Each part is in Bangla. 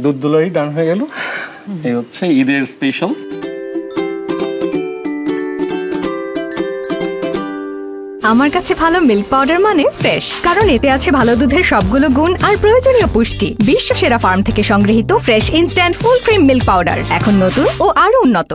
দুধ দুলারি ডান হয়ে গেল। এই হচ্ছে ঈদের স্পেশাল। আমার কাছে ভালো মিল্ক পাউডার মানে ফ্রেশ, কারণ এতে আছে ভালো দুধের সবগুলো গুণ আর প্রয়োজনীয় পুষ্টি। বিশ্ব সেরা ফার্ম থেকে সংগৃহীত fresh instant full cream milk powder, এখন নতুন ও আরো উন্নত।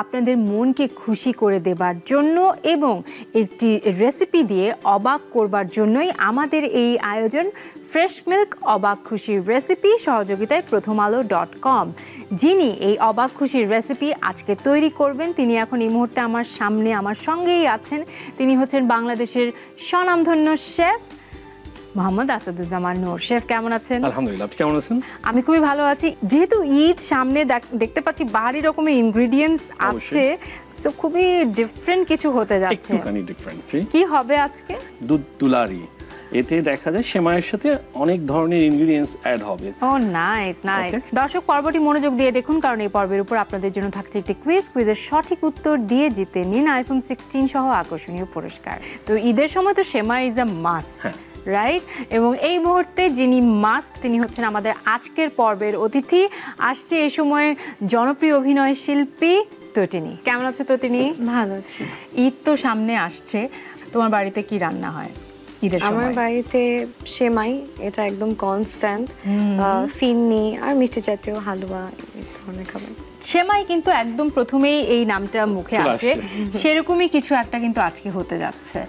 আপনাদের মনকে খুশি করে দেবার জন্য এবং একটি রেসিপি দিয়ে অবাক করবার জন্যই আমাদের এই আয়োজন। ফ্রেশ মিল্ক অবাক খুশির রেসিপি সহযোগিতায় প্রথমআলো.com। যিনি এই অবাক খুশির রেসিপি আজকে তৈরি করবেন তিনি এখন এই মুহূর্তে আমার সামনে আমার সঙ্গেই আছেন। তিনি হচ্ছেন বাংলাদেশের স্বনামধন্য শেফ মোহাম্মদ আসাদুজ্জামান নূর। শেফ কেমন আছেন? আলহামদুলিল্লাহ, আপনি কেমন আছেন? আমি খুবই ভালো আছি। যেহেতু ঈদ সামনে দেখতে পাচ্ছি ভারী রকমের ইনগ্রেডিয়েন্টস আছে, সো খুবই ডিফারেন্ট কিছু হতে যাচ্ছে। একটুখানি ডিফারেন্ট। কি হবে আজকে? দুধ দুলারি। এতে দেখা যায় সেমাইয়ের সাথে অনেক ধরনের ইনগ্রেডিয়েন্টস অ্যাড হবে। ও নাইস নাইস। দর্শক পর্বটি মনোযোগ দিয়ে দেখুন, কারণ এই পর্বের উপর আপনাদের জন্য থাকছে একটি কুইজের সঠিক উত্তর দিয়ে জিতে নিন আইফোন 16 সহ আকর্ষণীয় পুরস্কার। তো ঈদের সময় তো সেমাই ইজ আ মাস্ট, রাইট? এবং এই মুহূর্তে যিনি মাস্ট তিনি হচ্ছেন আমাদের আজকের পর্বের অতিথি। আসছে এই সময় জনপ্রিয় অভিনয় শিল্পী তটিনী। কেমন আছো তটিনী? ভালো আছি। ঈদ তো সামনে আসছে, তোমার বাড়িতে কি রান্না হয় ঈদের সময়? আমার বাড়িতে সেমাই, এটা একদম কনস্ট্যান্ট, ফিন্নি আর মিষ্টি জাতীয় হালুয়া এই ধরনের খাবার। সেমাই কিন্তু একদম প্রথমেই এই নামটা মুখে আসে, সেরকমই কিছু একটা কিন্তু আজকে হতে যাচ্ছে,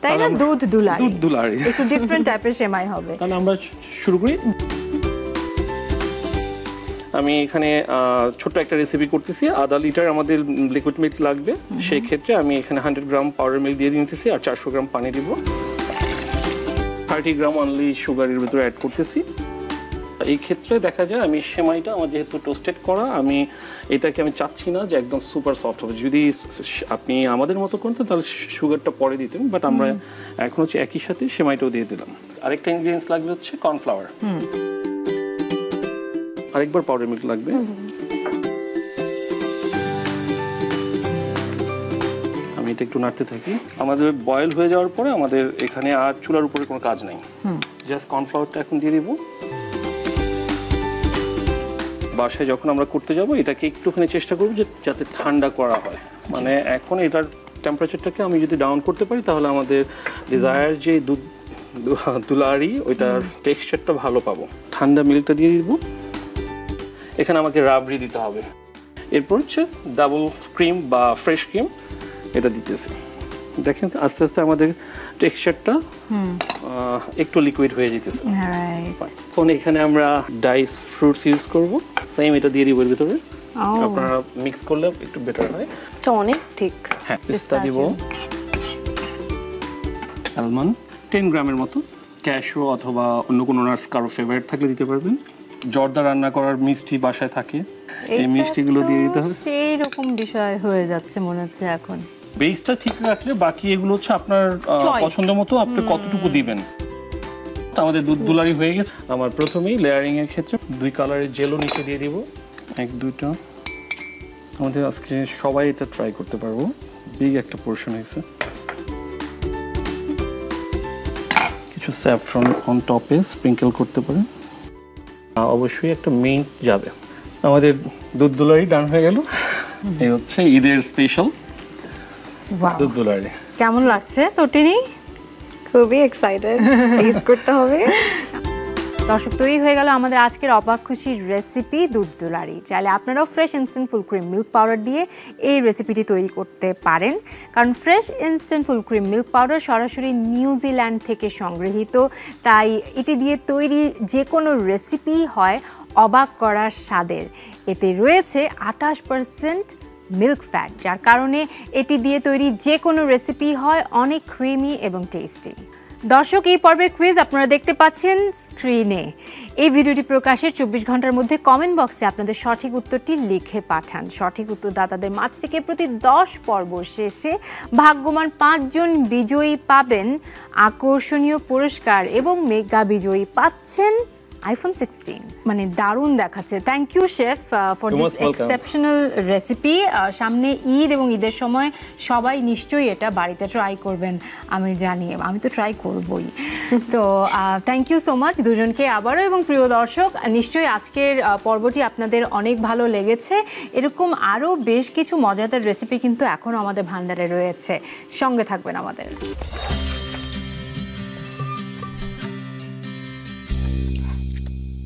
তাই না? দুধ দুলারি। দুধ দুলারি একটু ডিফারেন্ট টাইপের সেমাই হবে। তাহলে আমরা শুরু করি। আমি এখানে ছোট্ট একটা রেসিপি করতেছি। আধা লিটার আমাদের লিকুইড মিল্ক লাগবে, সেই ক্ষেত্রে আমি এখানে 100 গ্রাম পাউডার মিল্ক দিয়ে নিতেছি আর 400 গ্রাম পানি দিব। 30 গ্রাম অনলি সুগারের ভিতরে অ্যাড করতেছি। এই ক্ষেত্রে দেখা যায় আমি সেমাইটা আমার যেহেতু টোস্টেড করা, আমি এটাকে আমি চাচ্ছি না যে একদম সুপার সফট হবে। যদি আপনি আমাদের মতো করতেন তাহলে সুগারটা পরে দিতেন, বাট আমরা এখন হচ্ছে একই সাথে সেমাইটাও দিয়ে দিলাম। আরেকটা ইনগ্রিডিয়েন্টস লাগবে হচ্ছে কর্নফ্লাওয়ার। আরেকবার পাউডার মিল্ক লাগবে। আমি এটা একটু নাড়তে থাকি। আমাদের বয়েল হয়ে যাওয়ার পরে আমাদের এখানে আর চুলার উপরে কোনো কাজ নাই, জাস্ট কর্নফ্লাওয়ারটা এখন দিয়ে দিব। বাসায় যখন আমরা করতে যাব এটাকে একটুখানি চেষ্টা করব যে যাতে ঠান্ডা করা হয়, মানে এখন এটার টেম্পারেচারটাকে আমি যদি ডাউন করতে পারি তাহলে আমাদের ডিজায়ার যে দুধ দুলারি ওইটার টেক্সচারটা ভালো পাবো। ঠান্ডা মিল্কটা দিয়ে দিব। এখানে আমাকে রাবড়ি দিতে হবে। এরপর হচ্ছে ডাবল ক্রিম বা ফ্রেশ ক্রিম এটা দিতেছি। দেখেন আস্তে আস্তে আমাদের টেক্সচারটা একটু লিকুইড হয়ে যেতেছে। এখন এখানে আমরা ডাইস ফ্রুটস ইউজ করব। সেম এটা দিয়ে দিব এর ভিতরে। আপনারা মিক্স করলে একটু বেটার হয়। এটা অনেক ঠিক। হ্যাঁ, পিস্তা দিব, আলমন্ড 10 গ্রামের মতো, ক্যাশু অথবা অন্য কোনো নাটস কারো ফেভারিট থাকলে দিতে পারবেন। জর্দা রান্না করার মিষ্টি বাসায় থাকে, এই মিষ্টিগুলো দিয়ে দিতে হবে। সেই রকম বিষয় হয়ে যাচ্ছে মনে হচ্ছে এখন। বেসটা ঠিক রাখলে বাকি এগুলো হচ্ছে আপনার পছন্দ মতো আপনি কতটুকু দিবেন। আমাদের দুধ দুলারি হয়ে গেছে। আমার প্রথমেই লেয়ারিং এর ক্ষেত্রে 2 কালারের জেলও নিচে দিয়ে দিব, 1-2টা। আমাদের আজকে সবাই এটা ট্রাই করতে পারবো। বিগ একটা পোর্শন হয়েছে। কিছু স্যাফরন অন টপে স্প্রিঙ্কেল করতে পারেন। অবশ্যই একটা মিন্ট যাবে। আমাদের দুধ দুলারি ডান হয়ে গেল। এই হচ্ছে ঈদের স্পেশাল দুধ দুলারি। কেমন লাগছে তটিনী? খুবই এক্সাইটেড, টেস্ট করতে হবে। দর্শক, তৈরি হয়ে গেল আমাদের আজকের অবাক খুশির রেসিপি দুধ দুলারি। চাইলে আপনারাও fresh instant full cream milk powder দিয়ে এই রেসিপিটি তৈরি করতে পারেন, কারণ fresh instant full cream milk powder সরাসরি নিউজিল্যান্ড থেকে সংগৃহীত। তাই এটি দিয়ে তৈরি যে কোনো রেসিপি হয় অবাক করার স্বাদের। এতে রয়েছে 28% মিল্ক ফ্যাট, যার কারণে এটি দিয়ে তৈরি যে কোনো রেসিপি হয় অনেক ক্রিমি এবং টেস্টি। দর্শক, এই পর্বের কুইজ আপনারা দেখতে পাচ্ছেন স্ক্রিনে। এই ভিডিওটি প্রকাশের 24 ঘন্টার মধ্যে কমেন্ট বক্সে আপনাদের সঠিক উত্তরটি লিখে পাঠান। সঠিক উত্তরদাতাদের মাঝ থেকে প্রতি 10 পর্ব শেষে ভাগ্যবান 5 জন বিজয়ী পাবেন আকর্ষণীয় পুরস্কার এবং মেগা বিজয়ী পাচ্ছেন আইফোন 16 মানে দারুণ দেখাচ্ছে। Thank you chef for You're this most welcome. Exceptional recipe. সামনে ঈদ এবং ঈদের সময় সবাই নিশ্চয়ই এটা বাড়িতে ট্রাই করবেন, আমি জানি, আমি তো ট্রাই করবই। তো থ্যাংক ইউ সো মাচ দুজনকে আবারও। এবং প্রিয় দর্শক, নিশ্চয়ই আজকের পর্বটি আপনাদের অনেক ভালো লেগেছে। এরকম আরও বেশ কিছু মজাদার রেসিপি কিন্তু এখনও আমাদের ভান্ডারে রয়েছে, সঙ্গে থাকবেন আমাদের।